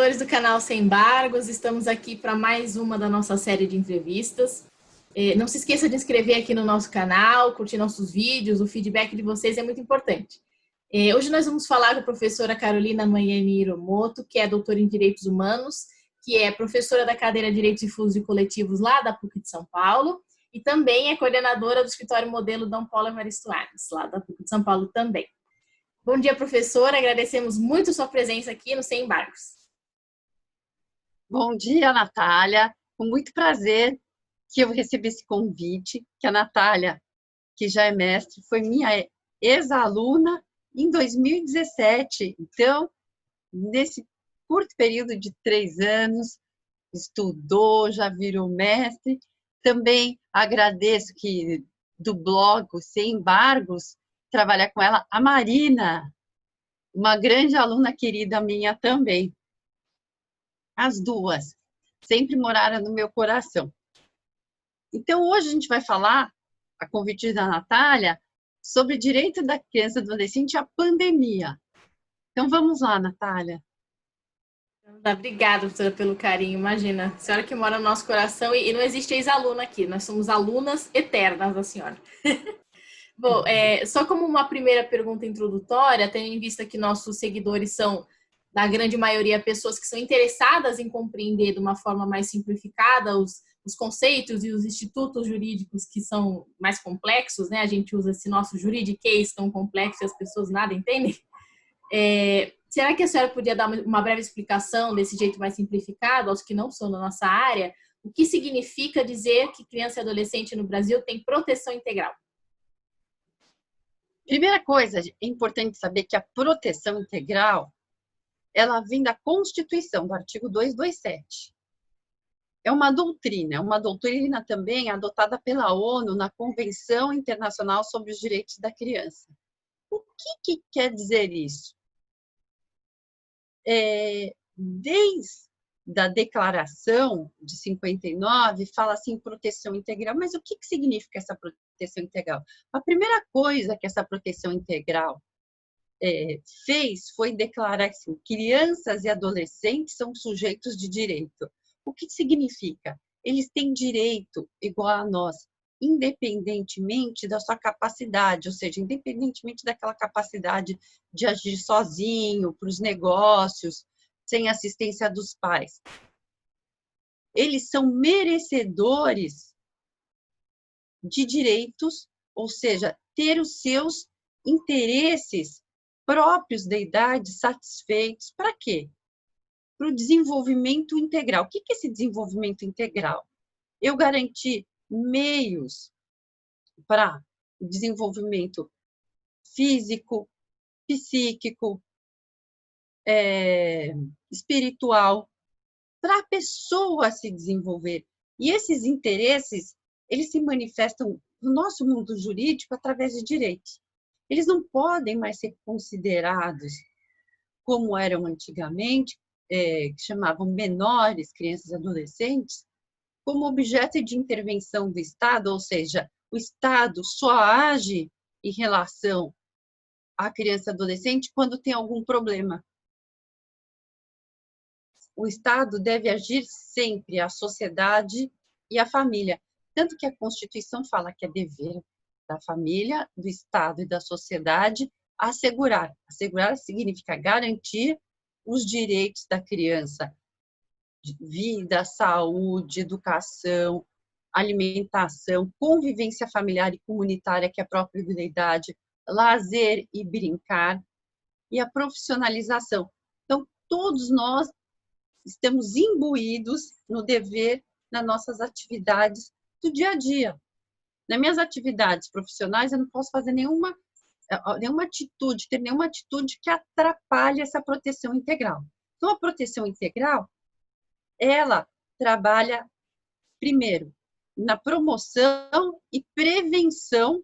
seguidores do canal Sem Embargos, estamos aqui para mais uma da nossa série de entrevistas. Não se esqueça de inscrever aqui no nosso canal, curtir nossos vídeos, o feedback de vocês é muito importante. Hoje nós vamos falar com a professora Carolina Manhani Hiromoto, que é doutora em Direitos Humanos, que é professora da cadeira de Direitos Difusos e Coletivos lá da PUC de São Paulo, e também é coordenadora do escritório modelo Dom Paulo Evaristo Arnes, lá da PUC de São Paulo também. Bom dia, professora. Agradecemos muito sua presença aqui no Sem Embargos. Bom dia, Natália. Com muito prazer que eu recebi esse convite, que a Natália, que já é mestre, foi minha ex-aluna em 2017. Então, nesse curto período de 3 anos, estudou, já virou mestre. Também agradeço que do blog Sem Embargos, trabalhar com ela, a Marina, uma grande aluna querida minha também. As duas sempre moraram no meu coração. Então, hoje a gente vai falar, a convite da Natália, sobre direito da criança e do adolescente e a pandemia. Então, vamos lá, Natália. Obrigada, professora, pelo carinho. Imagina, a senhora que mora no nosso coração e não existe ex-aluna aqui, nós somos alunas eternas da senhora. Bom, só como uma primeira pergunta introdutória, tendo em vista que nossos seguidores são, na grande maioria, pessoas que são interessadas em compreender de uma forma mais simplificada os conceitos e os institutos jurídicos que são mais complexos, né? A gente usa esse nosso juridiquês tão complexo e as pessoas nada entendem. Será que a senhora podia dar uma breve explicação desse jeito mais simplificado aos que não são da nossa área? O que significa dizer que criança e adolescente no Brasil tem proteção integral? Primeira coisa, é importante saber que a proteção integral, ela vem da Constituição, do artigo 227. É uma doutrina também adotada pela ONU na Convenção Internacional sobre os Direitos da Criança. O que quer dizer isso? Desde a Declaração de 59, fala assim, proteção integral, mas o que significa essa proteção integral? A primeira coisa que essa proteção integral fez foi declarar assim, crianças e adolescentes são sujeitos de direito. O que significa? Eles têm direito igual a nós, independentemente da sua capacidade, ou seja, independentemente daquela capacidade de agir sozinho, para os negócios, sem assistência dos pais. Eles são merecedores de direitos, ou seja, ter os seus interesses próprios da idade satisfeitos. Para quê? Para o desenvolvimento integral. O que é esse desenvolvimento integral? Eu garantir meios para o desenvolvimento físico, psíquico, espiritual, para a pessoa se desenvolver. E esses interesses, eles se manifestam no nosso mundo jurídico através de direitos. Eles não podem mais ser considerados como eram antigamente, que chamavam menores, crianças e adolescentes, como objeto de intervenção do Estado, ou seja, o Estado só age em relação à criança e adolescente quando tem algum problema. O Estado deve agir sempre, a sociedade e a família. Tanto que a Constituição fala que é dever da família, do Estado e da sociedade assegurar. Assegurar significa garantir os direitos da criança, vida, saúde, educação, alimentação, convivência familiar e comunitária, que é a própria da idade, lazer e brincar, e a profissionalização. Então, todos nós estamos imbuídos no dever nas nossas atividades do dia a dia. Nas minhas atividades profissionais, eu não posso fazer nenhuma atitude, ter nenhuma atitude que atrapalhe essa proteção integral. Então, a proteção integral, ela trabalha, primeiro, na promoção e prevenção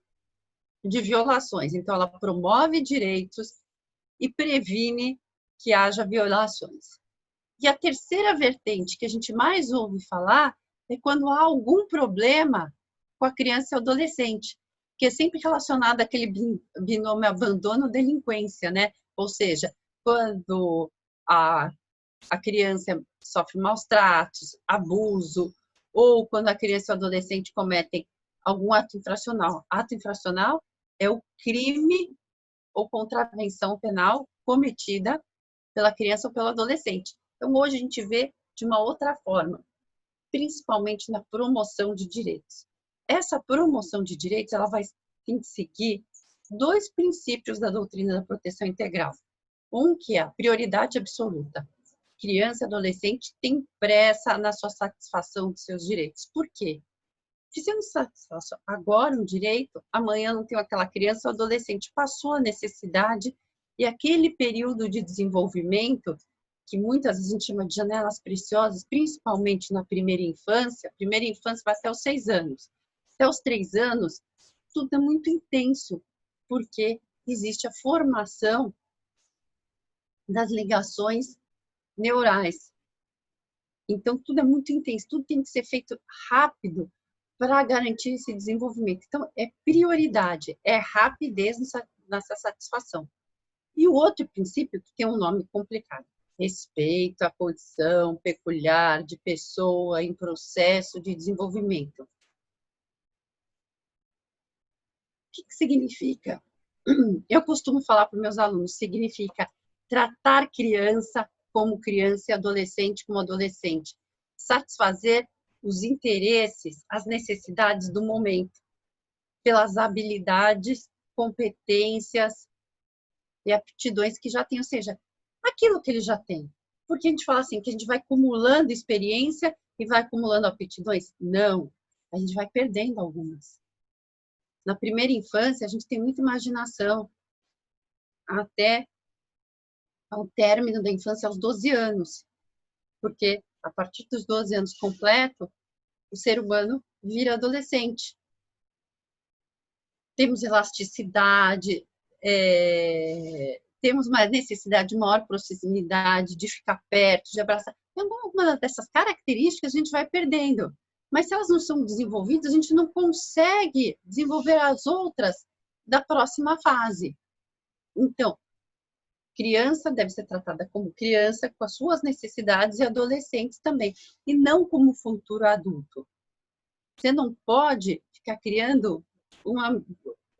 de violações. Então, ela promove direitos e previne que haja violações. E a terceira vertente que a gente mais ouve falar é quando há algum problema com a criança e o adolescente, que é sempre relacionado àquele binômio abandono-delinquência, né? Ou seja, quando a a criança sofre maus tratos, abuso, ou quando a criança e o adolescente cometem algum ato infracional. Ato infracional é o crime ou contravenção penal cometida pela criança ou pelo adolescente. Então, hoje a gente vê de uma outra forma, principalmente na promoção de direitos. Essa promoção de direitos, ela tem que seguir dois princípios da doutrina da proteção integral. Um que é a prioridade absoluta. Criança e adolescente têm pressa na sua satisfação dos seus direitos. Por quê? Porque se eu não satisfaço agora um direito, amanhã não tenho aquela criança ou adolescente, passou a necessidade e aquele período de desenvolvimento, que muitas vezes a gente chama de janelas preciosas, principalmente na primeira infância vai até os 6 anos. Até os 3 anos, tudo é muito intenso, porque existe a formação das ligações neurais. Então, tudo é muito intenso, tudo tem que ser feito rápido para garantir esse desenvolvimento. Então, é prioridade, é rapidez nessa satisfação. E o outro princípio, que tem um nome complicado, respeito à condição peculiar de pessoa em processo de desenvolvimento. O que significa? Eu costumo falar para os meus alunos, significa tratar criança como criança e adolescente como adolescente. Satisfazer os interesses, as necessidades do momento, pelas habilidades, competências e aptidões que já tem, ou seja, aquilo que ele já tem. Porque a gente fala assim, que a gente vai acumulando experiência e vai acumulando aptidões? Não, a gente vai perdendo algumas. Na primeira infância, a gente tem muita imaginação, até ao término da infância, aos 12 anos. Porque a partir dos 12 anos completo, o ser humano vira adolescente. Temos elasticidade, temos uma necessidade de maior proximidade, de ficar perto, de abraçar. Alguma dessas características a gente vai perdendo. Mas se elas não são desenvolvidas, a gente não consegue desenvolver as outras da próxima fase. Então, criança deve ser tratada como criança, com as suas necessidades, e adolescentes também, e não como futuro adulto. Você não pode ficar criando uma...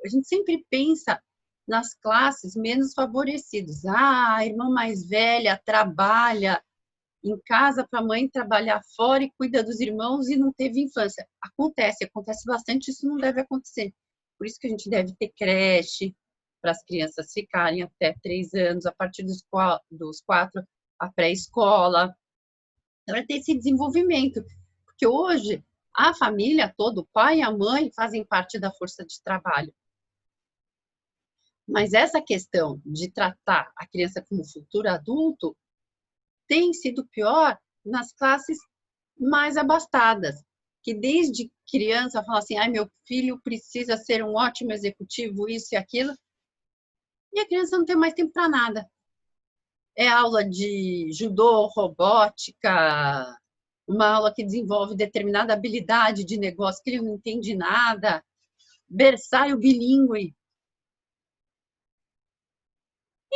A gente sempre pensa nas classes menos favorecidas. A irmã mais velha trabalha em casa para a mãe trabalhar fora e cuida dos irmãos e não teve infância. Acontece bastante, isso não deve acontecer. Por isso que a gente deve ter creche para as crianças ficarem até 3 anos, a partir dos 4, a pré-escola. Para ter esse desenvolvimento. Porque hoje, a família toda, o pai e a mãe, fazem parte da força de trabalho. Mas essa questão de tratar a criança como futuro adulto tem sido pior nas classes mais abastadas, que desde criança falam assim, meu filho precisa ser um ótimo executivo, isso e aquilo, e a criança não tem mais tempo para nada. É aula de judô, robótica, uma aula que desenvolve determinada habilidade de negócio que ele não entende nada, berçário bilíngue.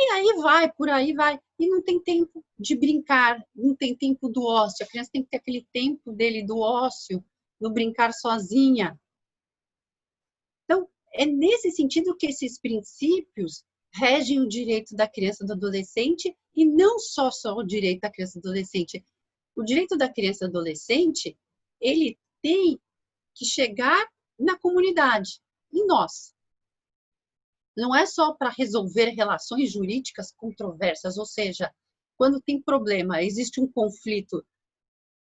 E aí vai, por aí vai. E não tem tempo de brincar, não tem tempo do ócio. A criança tem que ter aquele tempo dele do ócio, do brincar sozinha. Então, é nesse sentido que esses princípios regem o direito da criança e do adolescente, e não só o direito da criança e do adolescente. O direito da criança e do adolescente, ele tem que chegar na comunidade, em nós. Não é só para resolver relações jurídicas controversas, ou seja, quando tem problema, existe um conflito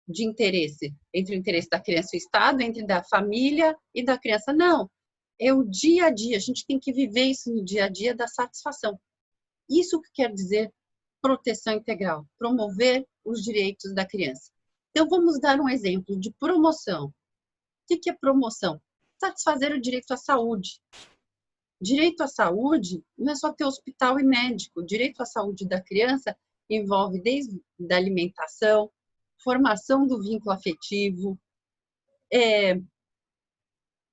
de interesse entre o interesse da criança e o Estado, entre da família e da criança. Não, é o dia a dia, a gente tem que viver isso no dia a dia da satisfação. Isso que quer dizer proteção integral, promover os direitos da criança. Então, vamos dar um exemplo de promoção. O que é promoção? Satisfazer o direito à saúde. Direito à saúde não é só ter hospital e médico. Direito à saúde da criança envolve desde a alimentação, formação do vínculo afetivo,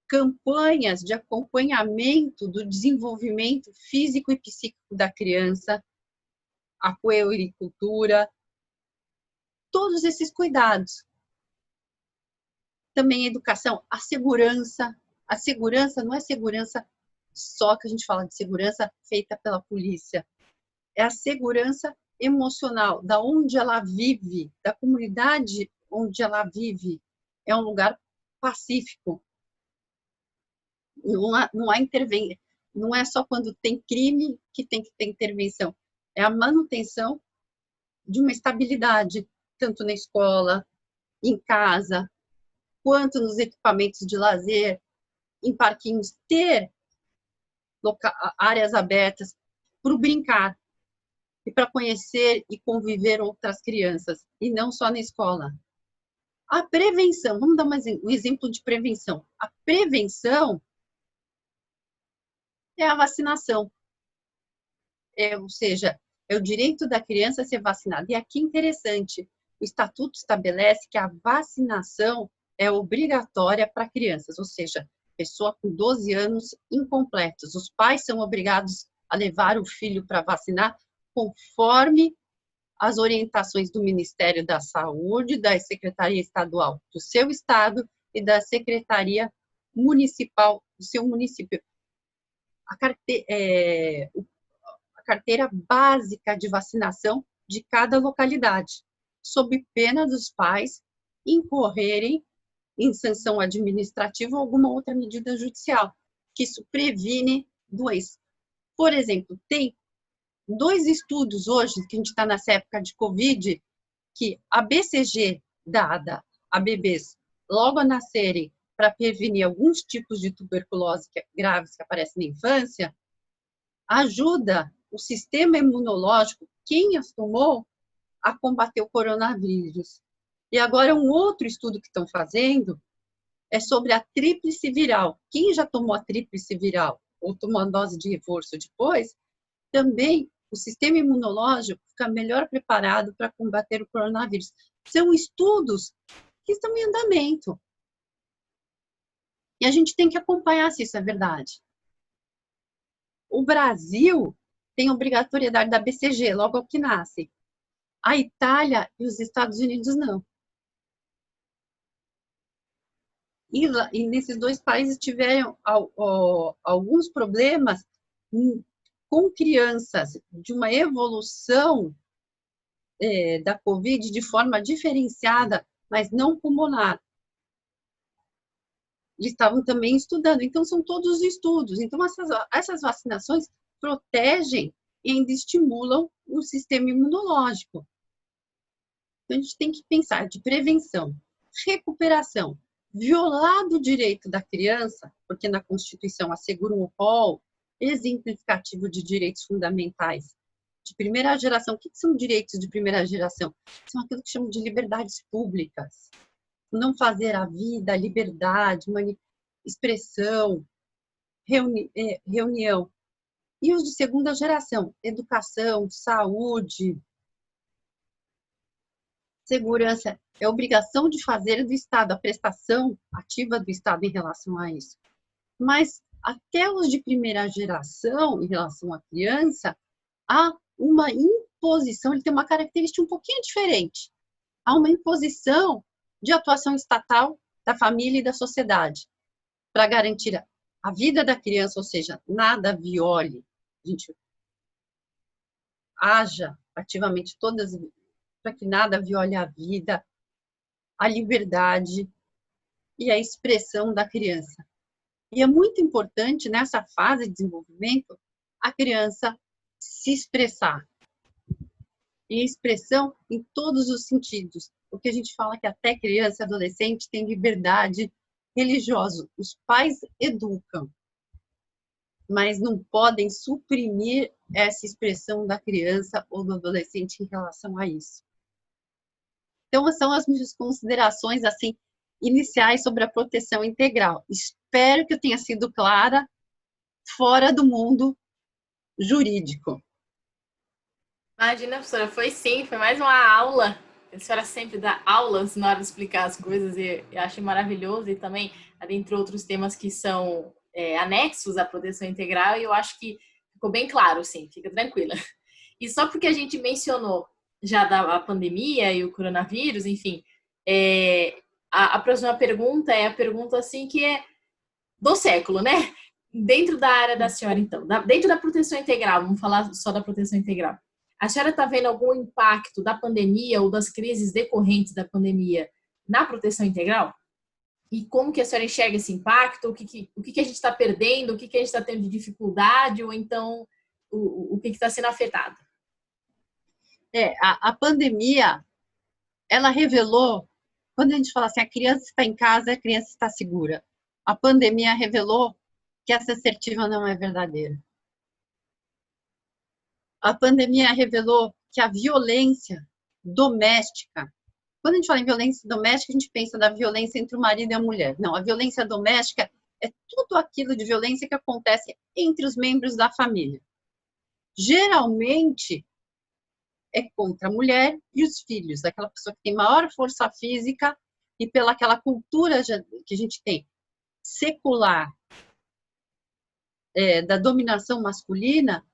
campanhas de acompanhamento do desenvolvimento físico e psíquico da criança, a puericultura, todos esses cuidados. Também a educação, a segurança. A segurança não é segurança só que a gente fala de segurança feita pela polícia. É a segurança emocional, da onde ela vive, da comunidade onde ela vive. É um lugar pacífico. Não há intervenção. Não é só quando tem crime que tem que ter intervenção. É a manutenção de uma estabilidade, tanto na escola, em casa, quanto nos equipamentos de lazer, em parquinhos, ter áreas abertas para o brincar e para conhecer e conviver outras crianças, e não só na escola. A prevenção, vamos dar um exemplo de prevenção. A prevenção é a vacinação, ou seja, é o direito da criança a ser vacinada. E aqui interessante, o Estatuto estabelece que a vacinação é obrigatória para crianças, ou seja, pessoa com 12 anos incompletos. Os pais são obrigados a levar o filho para vacinar conforme as orientações do Ministério da Saúde, da Secretaria Estadual do seu estado e da Secretaria Municipal do seu município. A carteira básica de vacinação de cada localidade, sob pena dos pais incorrerem em sanção administrativa ou alguma outra medida judicial, que isso previne doença. Por exemplo, tem 2 estudos hoje, que a gente está nessa época de Covid, que a BCG dada a bebês logo a nascerem para prevenir alguns tipos de tuberculose graves que aparecem na infância, ajuda o sistema imunológico, quem as tomou, a combater o coronavírus. E agora um outro estudo que estão fazendo é sobre a tríplice viral. Quem já tomou a tríplice viral ou tomou a dose de reforço depois, também o sistema imunológico fica melhor preparado para combater o coronavírus. São estudos que estão em andamento. E a gente tem que acompanhar se isso é verdade. O Brasil tem obrigatoriedade da BCG, logo ao que nasce. A Itália e os Estados Unidos não. E nesses 2 países tiveram alguns problemas com crianças de uma evolução da Covid de forma diferenciada, mas não pulmonar. Eles estavam também estudando. Então, são todos estudos. Então, essas vacinações protegem e ainda estimulam o sistema imunológico. Então, a gente tem que pensar de prevenção, recuperação, violado o direito da criança, porque na Constituição assegura um rol exemplificativo de direitos fundamentais de primeira geração. O que são direitos de primeira geração? São aquilo que chamam de liberdades públicas. Não fazer a vida, liberdade, expressão, reunião. E os de segunda geração, educação, saúde, segurança, é obrigação de fazer do Estado, a prestação ativa do Estado em relação a isso. Mas até os de primeira geração, em relação à criança, há uma imposição, ele tem uma característica um pouquinho diferente. Há uma imposição de atuação estatal da família e da sociedade para garantir a vida da criança, ou seja, nada viole, a gente haja ativamente todas para que nada viole a vida, a liberdade e a expressão da criança. E é muito importante, nessa fase de desenvolvimento, a criança se expressar. E expressão em todos os sentidos. Porque a gente fala que até criança e adolescente tem liberdade religiosa. Os pais educam, mas não podem suprimir essa expressão da criança ou do adolescente em relação a isso. Então, são as minhas considerações assim iniciais sobre a proteção integral. Espero que eu tenha sido clara fora do mundo jurídico. Imagina, professora, foi sim, foi mais uma aula. A senhora sempre dá aulas na hora de explicar as coisas e eu achei maravilhoso e também, dentre outros temas que são anexos à proteção integral, e eu acho que ficou bem claro, sim, fica tranquila. E só porque a gente mencionou já da pandemia e o coronavírus, enfim. A próxima pergunta é a pergunta assim que é do século, né? Dentro da área da senhora, então, dentro da proteção integral, vamos falar só da proteção integral. A senhora está vendo algum impacto da pandemia ou das crises decorrentes da pandemia na proteção integral? E como que a senhora enxerga esse impacto? O que a gente está perdendo? O que a gente está tendo de dificuldade? Ou então, o que está sendo afetado? A pandemia, ela revelou, quando a gente fala assim, a criança está em casa, a criança está segura. A pandemia revelou que essa assertiva não é verdadeira. A pandemia revelou que a violência doméstica, quando a gente fala em violência doméstica, a gente pensa da violência entre o marido e a mulher. Não, a violência doméstica é tudo aquilo de violência que acontece entre os membros da família. Geralmente é contra a mulher e os filhos, aquela pessoa que tem maior força física e pela aquela cultura que a gente tem secular da dominação masculina,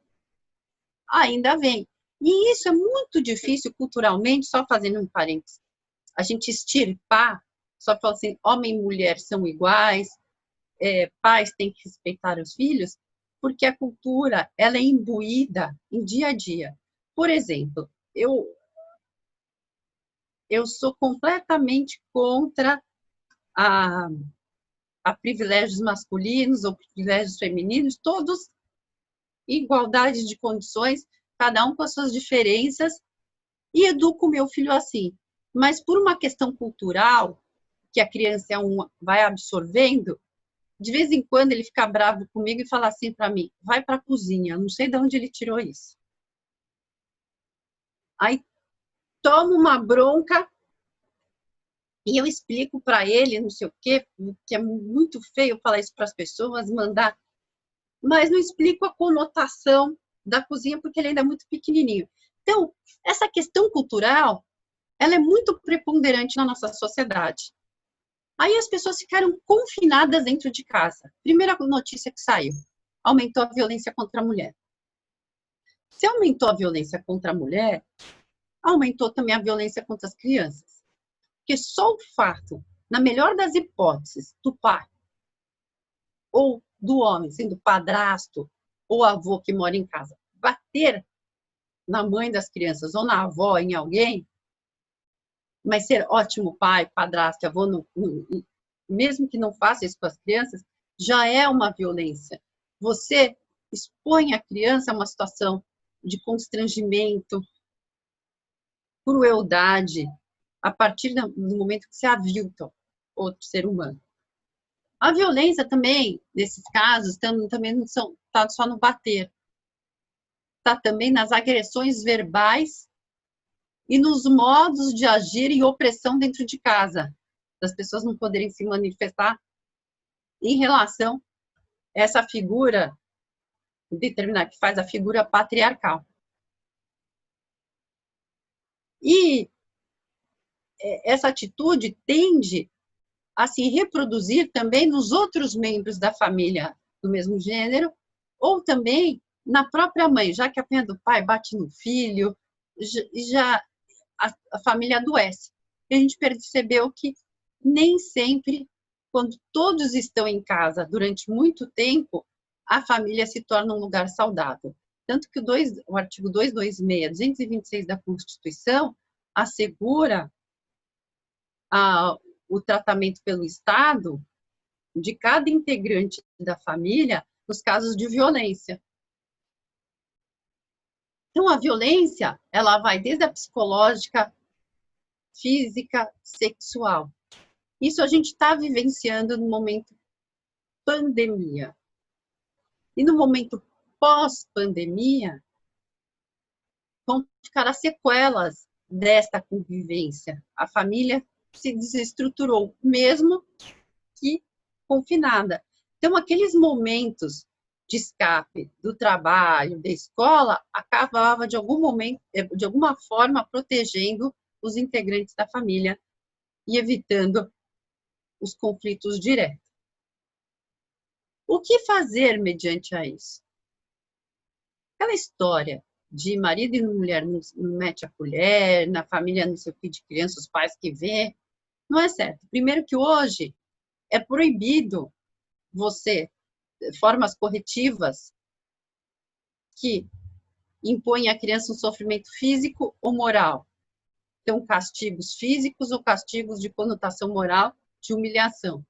ainda vem. E isso é muito difícil culturalmente, só fazendo um parênteses, a gente extirpar, só falar assim, homem e mulher são iguais, pais têm que respeitar os filhos, porque a cultura ela é imbuída em dia a dia. Por exemplo, eu sou completamente contra a, a privilégios masculinos ou privilégios femininos, todos igualdade de condições, cada um com as suas diferenças, e educo meu filho assim. Mas por uma questão cultural, que a criança vai absorvendo, de vez em quando ele fica bravo comigo e fala assim para mim, vai para a cozinha, não sei de onde ele tirou isso. Aí toma uma bronca e eu explico para ele, não sei o quê, que é muito feio falar isso para as pessoas, mandar, mas não explico a conotação da cozinha porque ele ainda é muito pequenininho. Então, essa questão cultural, ela é muito preponderante na nossa sociedade. Aí as pessoas ficaram confinadas dentro de casa. Primeira notícia que saiu, aumentou a violência contra a mulher. Se aumentou a violência contra a mulher, aumentou também a violência contra as crianças. Porque só o fato, na melhor das hipóteses, do pai ou do homem, sendo padrasto ou avô que mora em casa, bater na mãe das crianças ou na avó, em alguém, mas ser ótimo pai, padrasto, avô, mesmo que não faça isso com as crianças, já é uma violência. Você expõe a criança a uma situação de constrangimento, crueldade, a partir do momento que você avilta outro ser humano. A violência também, nesses casos, também não está só no bater, está também nas agressões verbais e nos modos de agir e opressão dentro de casa, das pessoas não poderem se manifestar em relação a essa figura determinada, que faz a figura patriarcal. E essa atitude tende a se reproduzir também nos outros membros da família do mesmo gênero, ou também na própria mãe, já que a pena do pai bate no filho, já a família adoece. E a gente percebeu que nem sempre, quando todos estão em casa durante muito tempo, a família se torna um lugar saudável. Tanto que o artigo 226, 226 da Constituição assegura o tratamento pelo Estado de cada integrante da família nos casos de violência. Então, a violência, ela vai desde a psicológica, física, sexual. Isso a gente está vivenciando no momento pandemia. E no momento pós-pandemia, vão ficar as sequelas desta convivência. A família se desestruturou, mesmo que confinada. Então, aqueles momentos de escape do trabalho, da escola, acabava de alguma forma protegendo os integrantes da família e evitando os conflitos diretos. O que fazer mediante a isso? Aquela história de marido e mulher não mete a colher, na família não sei o que de criança, os pais que vê, não é certo. Primeiro que hoje é proibido você, formas corretivas que impõem à criança um sofrimento físico ou moral. Então, castigos físicos ou castigos de conotação moral de humilhação,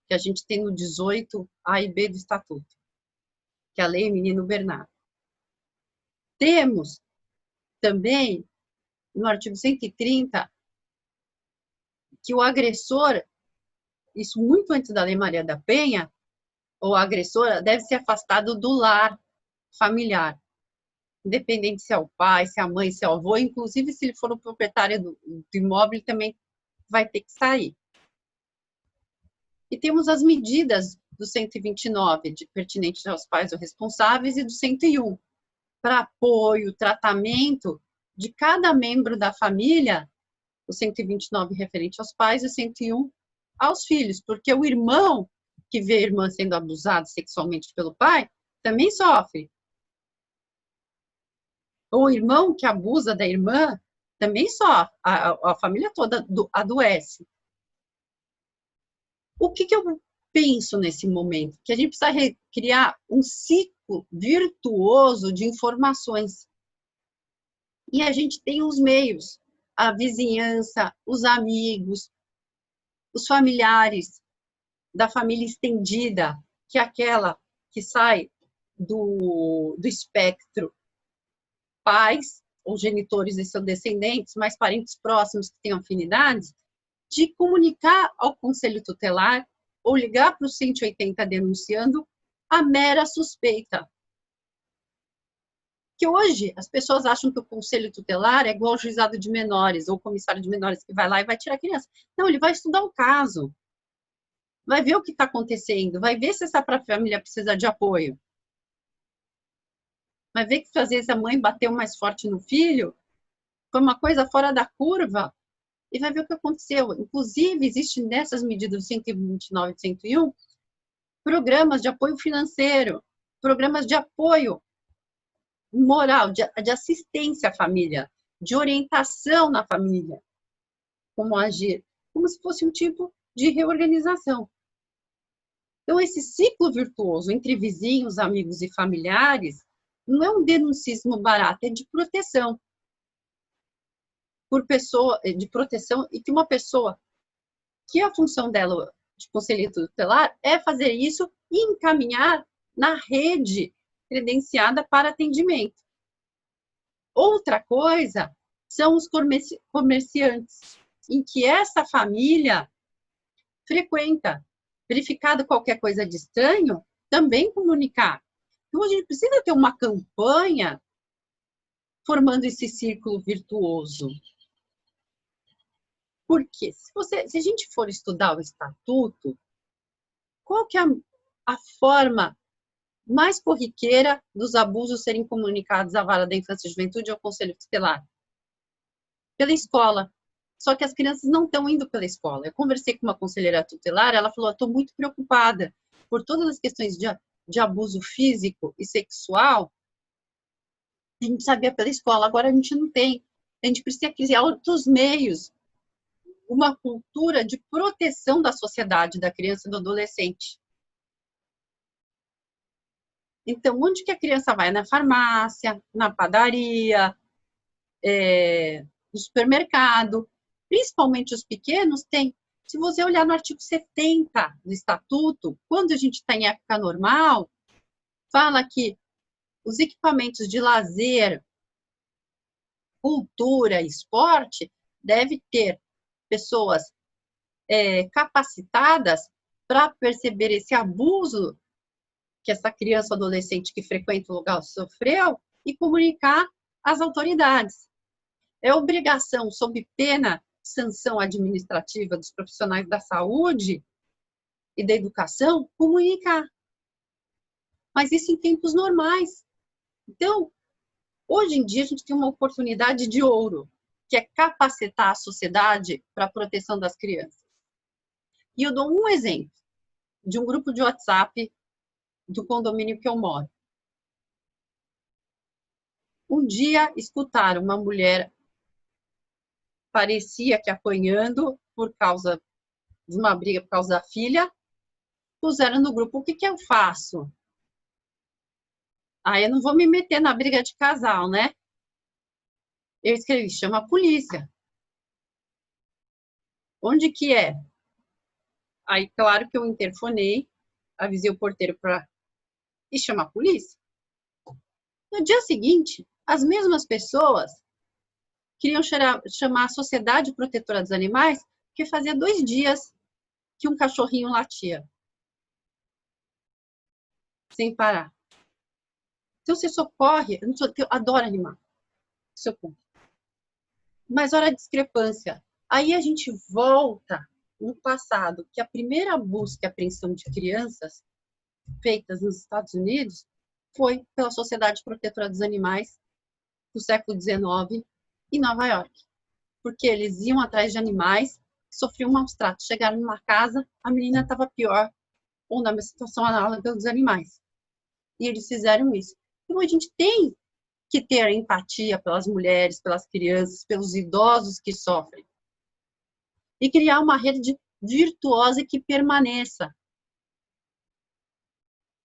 que a gente tem no 18A e B do Estatuto, que é a Lei Menino Bernardo. Temos também, no artigo 130, que o agressor, isso muito antes da Lei Maria da Penha, ou a agressora deve ser afastado do lar familiar, independente se é o pai, se é a mãe, se é o avô, inclusive se ele for o proprietário do imóvel, ele também vai ter que sair. E temos as medidas do 129, pertinentes aos pais ou responsáveis, e do 101, para apoio, tratamento de cada membro da família, o 129 referente aos pais e o 101 aos filhos, porque o irmão que vê a irmã sendo abusada sexualmente pelo pai também sofre. Ou o irmão que abusa da irmã também sofre, a família toda adoece. O que eu penso nesse momento? Que a gente precisa criar um ciclo virtuoso de informações. E a gente tem os meios, a vizinhança, os amigos, os familiares da família estendida, que é aquela que sai do espectro pais ou genitores e seus descendentes, mais parentes próximos que tenham afinidades, de comunicar ao conselho tutelar ou ligar para o 180 denunciando a mera suspeita. Que hoje as pessoas acham que o conselho tutelar é igual ao juizado de menores ou comissário de menores que vai lá e vai tirar a criança. Não, ele vai estudar o caso, vai ver o que está acontecendo, vai ver se essa família precisa de apoio. Vai ver que às vezes a mãe bateu mais forte no filho, foi uma coisa fora da curva, e vai ver o que aconteceu. Inclusive, existe nessas medidas 129 e 101 programas de apoio financeiro, programas de apoio moral, de assistência à família, de orientação na família, como agir, como se fosse um tipo de reorganização. Então, esse ciclo virtuoso entre vizinhos, amigos e familiares não é um denuncismo barato, é de proteção. Por pessoa, de proteção, e que uma pessoa que a função dela de conselheiro tutelar é fazer isso e encaminhar na rede credenciada para atendimento. Outra coisa são os comerciantes, em que essa família frequenta. Verificado qualquer coisa de estranho, também comunicar. Então, a gente precisa ter uma campanha formando esse círculo virtuoso. Porque se a gente for estudar o estatuto, qual que é a forma mais corriqueira dos abusos serem comunicados à vara da infância e juventude ou ao conselho tutelar? Pela escola. Só que as crianças não estão indo pela escola. Eu conversei com uma conselheira tutelar, ela falou, estou muito preocupada por todas as questões de abuso físico e sexual. A gente sabia pela escola, agora a gente não tem. A gente precisa criar outros meios, uma cultura de proteção da sociedade, da criança e do adolescente. Então, onde que a criança vai? Na farmácia, na padaria, no supermercado, principalmente os pequenos, tem. Se você olhar no artigo 70 do Estatuto, quando a gente está em época normal, fala que os equipamentos de lazer, cultura, esporte, deve ter pessoas capacitadas para perceber esse abuso que essa criança ou adolescente que frequenta o lugar sofreu e comunicar às autoridades. É obrigação, sob pena de sanção administrativa dos profissionais da saúde e da educação, comunicar. Mas isso em tempos normais. Então, hoje em dia, a gente tem uma oportunidade de ouro, que é capacitar a sociedade para a proteção das crianças. E eu dou um exemplo de um grupo de WhatsApp do condomínio que eu moro. Um dia escutaram uma mulher, parecia que apanhando por causa de uma briga por causa da filha, puseram no grupo, o que que eu faço? Eu não vou me meter na briga de casal, né? Eu escrevi, chama a polícia. Onde que é? Aí, claro que eu interfonei, avisei o porteiro para ir chamar a polícia. No dia seguinte, as mesmas pessoas queriam chamar a Sociedade Protetora dos Animais, porque fazia 2 dias que um cachorrinho latia, sem parar. Então, você socorre, eu adoro animal, socorro. Mas olha a discrepância. Aí a gente volta no passado, que a primeira busca e apreensão de crianças feitas nos Estados Unidos foi pela Sociedade Protetora dos Animais do século XIX em Nova York. Porque eles iam atrás de animais que sofriam maus tratos. Chegaram numa casa, a menina estava pior ou na situação análoga dos animais. E eles fizeram isso. Então, a gente tem que ter empatia pelas mulheres, pelas crianças, pelos idosos que sofrem. E criar uma rede virtuosa que permaneça.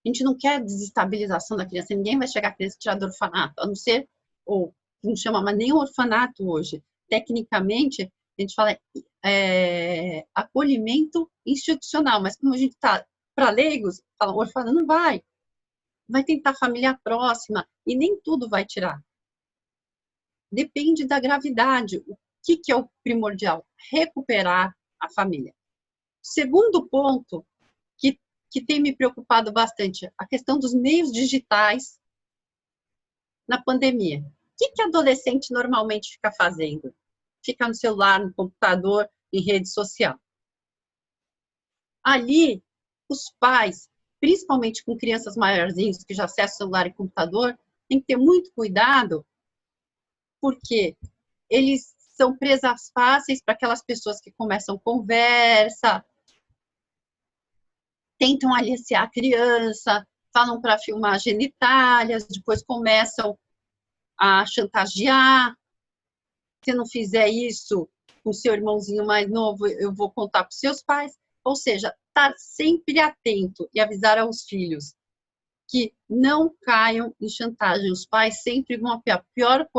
A gente não quer desestabilização da criança. Ninguém vai chegar a criança e tirar do orfanato, a não ser, ou não chama mais nem orfanato hoje. Tecnicamente, a gente fala acolhimento institucional, mas como a gente está para leigos, fala, orfanato não vai. Vai tentar família próxima e nem tudo vai tirar. Depende da gravidade. O que é o primordial? Recuperar a família. Segundo ponto, que tem me preocupado bastante, a questão dos meios digitais na pandemia. O que adolescente normalmente fica fazendo? Fica no celular, no computador, em rede social. Ali, os pais, principalmente com crianças maiorzinhas que já acessam celular e computador, tem que ter muito cuidado, porque eles são presas fáceis para aquelas pessoas que começam conversa, tentam aliciar a criança, falam para filmar genitálias, depois começam a chantagear. Se não fizer isso com seu irmãozinho mais novo, eu vou contar para os seus pais. Ou seja, estar sempre atento e avisar aos filhos que não caiam em chantagem. Os pais sempre vão apoiar. Pior,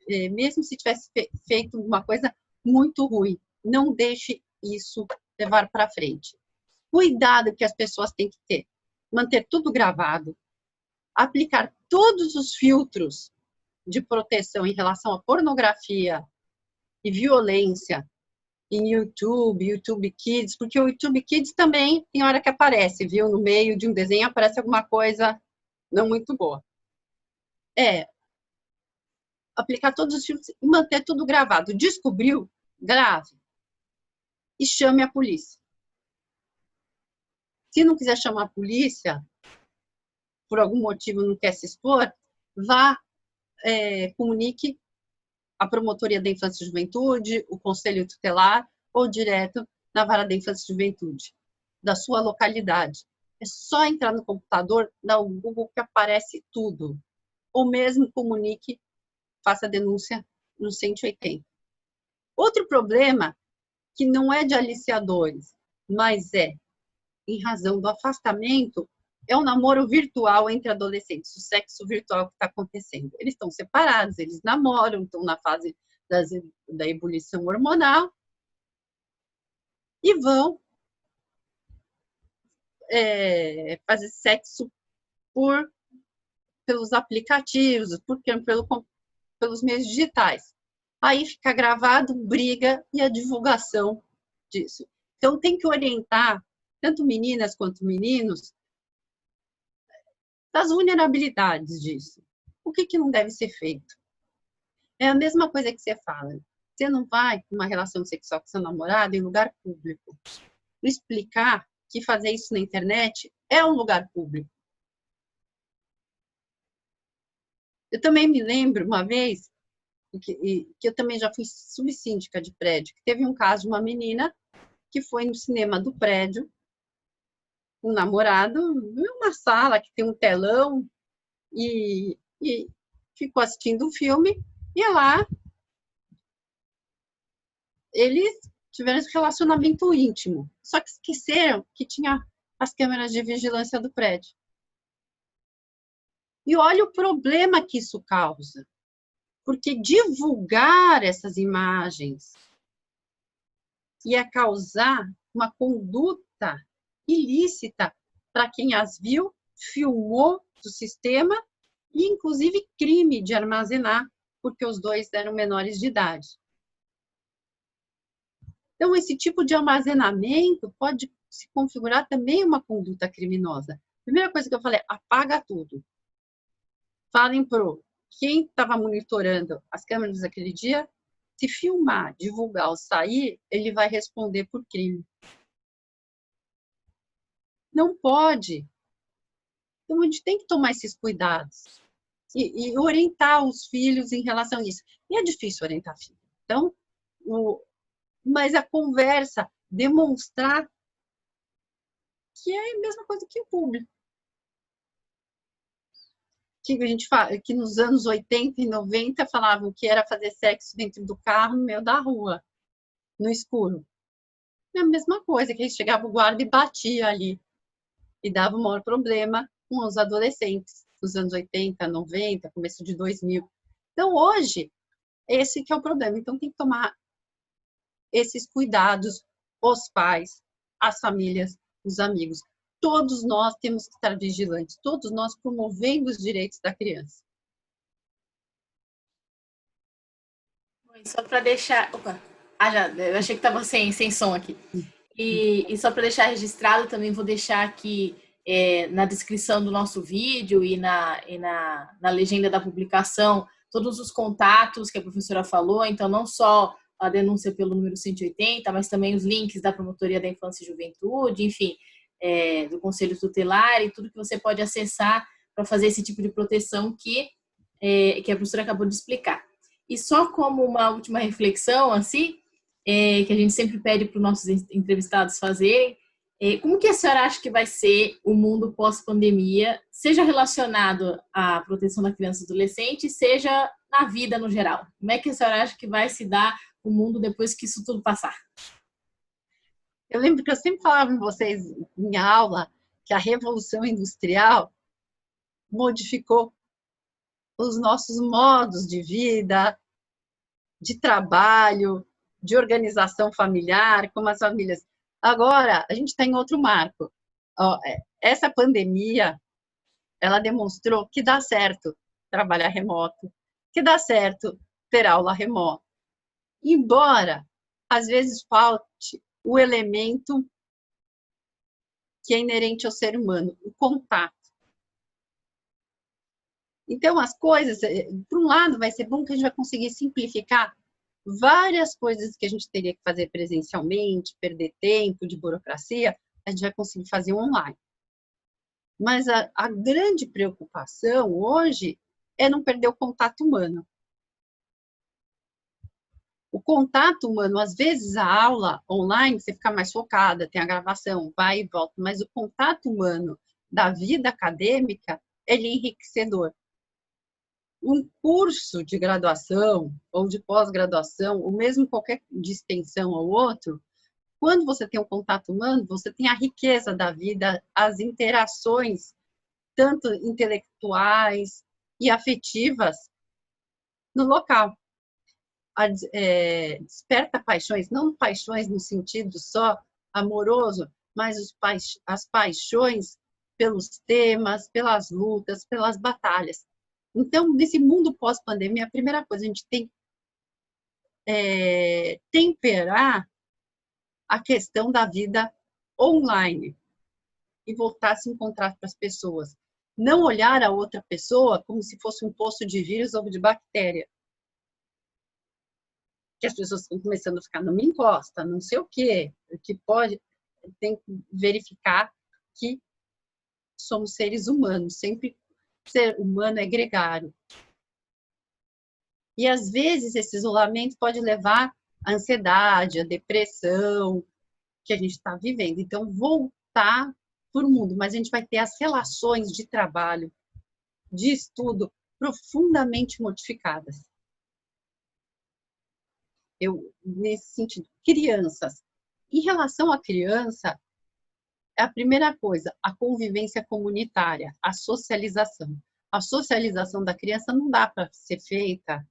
mesmo se tivesse feito uma coisa muito ruim, não deixe isso levar para frente. Cuidado que as pessoas têm que ter. Manter tudo gravado. Aplicar todos os filtros de proteção em relação à pornografia e violência em YouTube Kids, porque o YouTube Kids também tem hora que aparece, viu? No meio de um desenho aparece alguma coisa não muito boa. Aplicar todos os filtros e manter tudo gravado. Descobriu? Grave. E chame a polícia. Se não quiser chamar a polícia, por algum motivo não quer se expor, vá, comunique a Promotoria da Infância e Juventude, o Conselho Tutelar, ou direto na Vara da Infância e Juventude, da sua localidade. É só entrar no computador, dar o Google que aparece tudo. Ou mesmo comunique, faça a denúncia no 180. Outro problema, que não é de aliciadores, mas em razão do afastamento, é o namoro virtual entre adolescentes, o sexo virtual que está acontecendo. Eles estão separados, eles namoram, estão na fase da ebulição hormonal e vão fazer sexo pelos aplicativos, pelos meios digitais. Aí fica gravado, briga e a divulgação disso. Então, tem que orientar tanto meninas quanto meninos das vulnerabilidades disso. O que não deve ser feito? É a mesma coisa que você fala. Você não vai numa relação sexual com seu namorado em lugar público. Explicar que fazer isso na internet é um lugar público. Eu também me lembro uma vez que eu também já fui subsíndica de prédio, que teve um caso de uma menina que foi no cinema do prédio, um namorado, numa sala que tem um telão, e ficou assistindo o filme e lá eles tiveram esse relacionamento íntimo. Só que esqueceram que tinha as câmeras de vigilância do prédio. E olha o problema que isso causa. Porque divulgar essas imagens ia causar uma conduta ilícita para quem as viu, filmou do sistema e, inclusive, crime de armazenar, porque os dois eram menores de idade. Então, esse tipo de armazenamento pode se configurar também uma conduta criminosa. Primeira coisa que eu falei, apaga tudo. Falem para quem estava monitorando as câmeras daquele dia, se filmar, divulgar ou sair, ele vai responder por crime. Não pode. Então, a gente tem que tomar esses cuidados e orientar os filhos em relação a isso. E é difícil orientar filho. Então, mas a conversa, demonstrar que é a mesma coisa que o público. Que a gente fala, que nos anos 80 e 90 falavam que era fazer sexo dentro do carro, no meio da rua, no escuro. É a mesma coisa, que a gente chegava o guarda e batia ali. E dava o maior problema com os adolescentes, dos anos 80, 90, começo de 2000. Então, hoje, esse que é o problema. Então, tem que tomar esses cuidados, os pais, as famílias, os amigos. Todos nós temos que estar vigilantes, todos nós promovendo os direitos da criança. Só para deixar. Opa! Eu achei que estava sem som aqui. E só para deixar registrado, também vou deixar aqui na descrição do nosso vídeo e na legenda da publicação todos os contatos que a professora falou. Então, não só a denúncia pelo número 180, mas também os links da Promotoria da Infância e Juventude, enfim, do Conselho Tutelar e tudo que você pode acessar para fazer esse tipo de proteção que a professora acabou de explicar. E só como uma última reflexão, assim, que a gente sempre pede para os nossos entrevistados fazerem, como que a senhora acha que vai ser o mundo pós-pandemia, seja relacionado à proteção da criança e adolescente, seja na vida no geral? Como é que a senhora acha que vai se dar o mundo depois que isso tudo passar? Eu lembro que eu sempre falava com vocês em aula que a Revolução Industrial modificou os nossos modos de vida, de trabalho, de organização familiar, como as famílias. Agora, a gente está em outro marco. Essa pandemia, ela demonstrou que dá certo trabalhar remoto, que dá certo ter aula remota. Embora, às vezes, falte o elemento que é inerente ao ser humano, o contato. Então, as coisas, por um lado, vai ser bom que a gente vai conseguir simplificar várias coisas que a gente teria que fazer presencialmente, perder tempo de burocracia, a gente vai conseguir fazer online. Mas a grande preocupação hoje é não perder o contato humano. O contato humano, às vezes a aula online, você fica mais focada, tem a gravação, vai e volta, mas o contato humano da vida acadêmica, ele é enriquecedor. Um curso de graduação ou de pós-graduação, ou mesmo qualquer de extensão ou outro, quando você tem um contato humano, você tem a riqueza da vida, as interações, tanto intelectuais e afetivas, no local. Desperta paixões, não paixões no sentido só amoroso, mas as paixões pelos temas, pelas lutas, pelas batalhas. Então, nesse mundo pós-pandemia, a primeira coisa, a gente tem que temperar a questão da vida online e voltar a se encontrar com as pessoas. Não olhar a outra pessoa como se fosse um poço de vírus ou de bactéria. Que as pessoas estão começando a ficar, não me encosta, não sei o quê, que pode, tem que verificar que somos seres humanos, sempre ser humano é gregário. E, às vezes, esse isolamento pode levar à ansiedade, à depressão que a gente está vivendo. Então, voltar para o mundo, mas a gente vai ter as relações de trabalho, de estudo, profundamente modificadas. Nesse sentido, crianças. Em relação à criança, a primeira coisa, a convivência comunitária, a socialização. A socialização da criança não dá para ser feita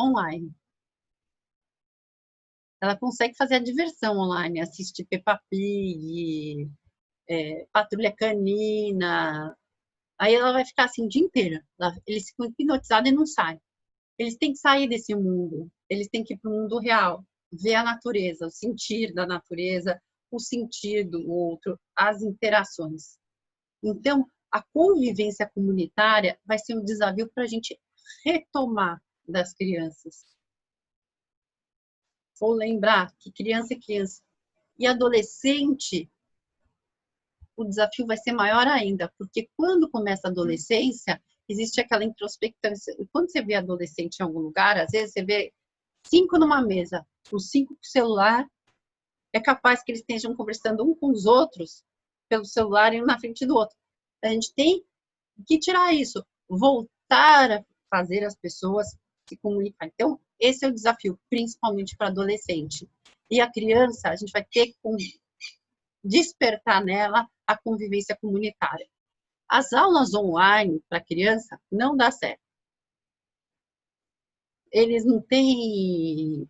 online. Ela consegue fazer a diversão online, assistir Peppa Pig, Patrulha Canina. Aí ela vai ficar assim o dia inteiro. Eles ficam hipnotizados e não saem. Eles têm que sair desse mundo. Eles têm que ir para o mundo real, ver a natureza, o sentir da natureza, o sentir do outro, as interações. Então, a convivência comunitária vai ser um desafio para a gente retomar das crianças. Vou lembrar que criança é criança. E adolescente, o desafio vai ser maior ainda, porque quando começa a adolescência, existe aquela introspecção. Quando você vê adolescente em algum lugar, às vezes você vê 5 numa mesa, os 5 com o celular, é capaz que eles estejam conversando um com os outros pelo celular e um na frente do outro. A gente tem que tirar isso, voltar a fazer as pessoas se comunicar. Então, esse é o desafio, principalmente para adolescente. E a criança, a gente vai ter que despertar nela a convivência comunitária. As aulas online para criança não dá certo. Eles não têm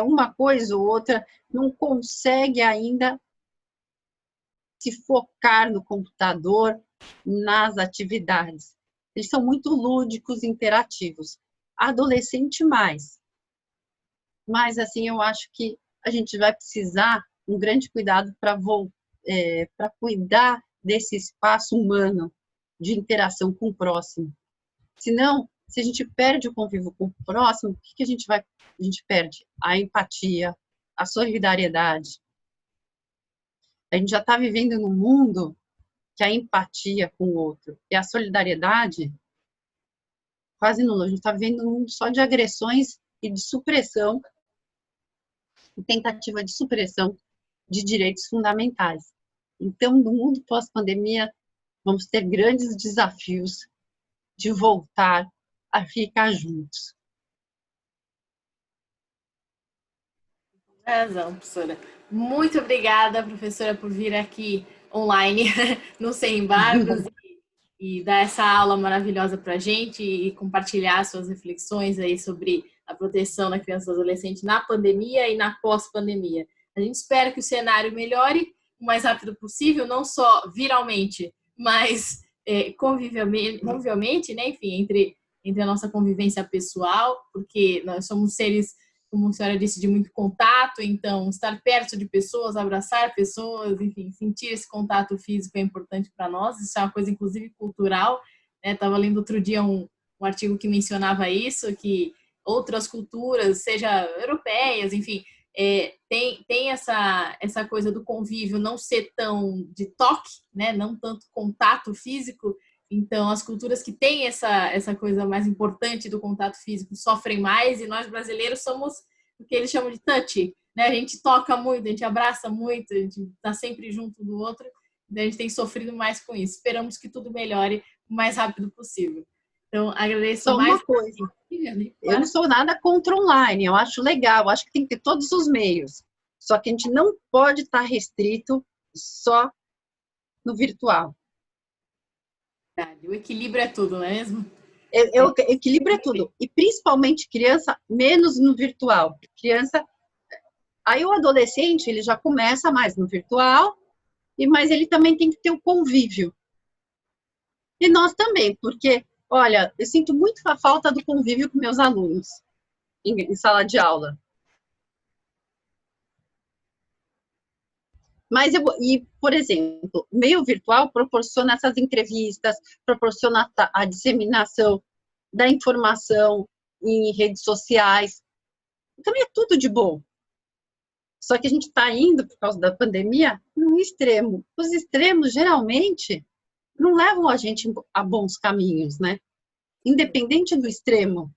uma coisa ou outra, não consegue ainda se focar no computador, nas atividades. Eles são muito lúdicos, interativos. Adolescente mais. Mas, assim, eu acho que a gente vai precisar um grande cuidado para cuidar desse espaço humano de interação com o próximo. Senão, se a gente perde o convívio com o próximo, o que a gente perde? A empatia, a solidariedade. A gente já está vivendo num mundo que a empatia com o outro e a solidariedade quase nula. A gente está vivendo num mundo só de agressões e de supressão, e tentativa de supressão de direitos fundamentais. Então, no mundo pós-pandemia, vamos ter grandes desafios de voltar a ficar juntos. Razão, professora. Muito obrigada, professora, por vir aqui online no Sem Embargos e dar essa aula maravilhosa para a gente e compartilhar suas reflexões aí sobre a proteção da criança e do adolescente na pandemia e na pós-pandemia. A gente espera que o cenário melhore o mais rápido possível, não só viralmente, mas convivialmente, né? Enfim, entre a nossa convivência pessoal, porque nós somos seres, como a senhora disse, de muito contato, então estar perto de pessoas, abraçar pessoas, enfim, sentir esse contato físico é importante para nós, isso é uma coisa inclusive cultural, né? Estava lendo outro dia um artigo que mencionava isso, que outras culturas, seja europeias, enfim, tem essa coisa do convívio não ser tão de toque, né? Não tanto contato físico. Então, as culturas que têm essa coisa mais importante do contato físico sofrem mais, e nós brasileiros somos o que eles chamam de touch, né? A gente toca muito, a gente abraça muito, a gente está sempre junto do outro, então a gente tem sofrido mais com isso. Esperamos que tudo melhore o mais rápido possível. Então, agradeço Só mais. uma coisa, eu não sou nada contra online, eu acho legal, eu acho que tem que ter todos os meios, só que a gente não pode estar restrito só no virtual. O equilíbrio é tudo, não é mesmo? Equilíbrio é tudo. E principalmente criança, menos no virtual. Criança. Aí o adolescente, ele já começa mais no virtual, mas ele também tem que ter o convívio. E nós também, porque, olha, eu sinto muito a falta do convívio com meus alunos em sala de aula. Mas, por exemplo, o meio virtual proporciona essas entrevistas, proporciona a disseminação da informação em redes sociais. Também é tudo de bom. Só que a gente está indo, por causa da pandemia, no extremo. Os extremos, geralmente, não levam a gente a bons caminhos, né? Independente do extremo,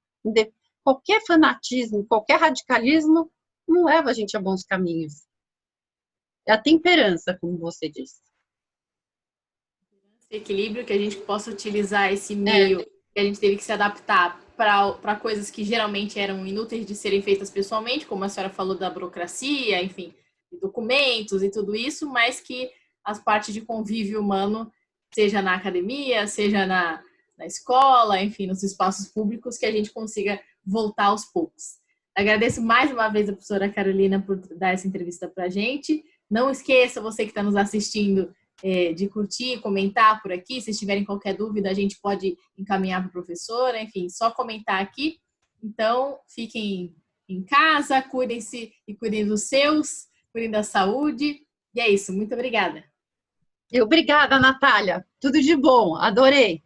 qualquer fanatismo, qualquer radicalismo, não leva a gente a bons caminhos. É a temperança, como você disse. esse equilíbrio, que a gente possa utilizar esse meio que a gente teve que se adaptar para coisas que geralmente eram inúteis de serem feitas pessoalmente, como a senhora falou da burocracia, enfim, documentos e tudo isso, mas que as partes de convívio humano, seja na academia, seja na escola, enfim, nos espaços públicos, que a gente consiga voltar aos poucos. Agradeço mais uma vez a professora Carolina por dar essa entrevista para a gente. Não esqueça, você que está nos assistindo, de curtir, comentar por aqui. Se tiverem qualquer dúvida, a gente pode encaminhar para a professora. Enfim, só comentar aqui. Então, fiquem em casa, cuidem-se e cuidem dos seus, cuidem da saúde. E é isso. Muito obrigada. Obrigada, Natália. Tudo de bom. Adorei.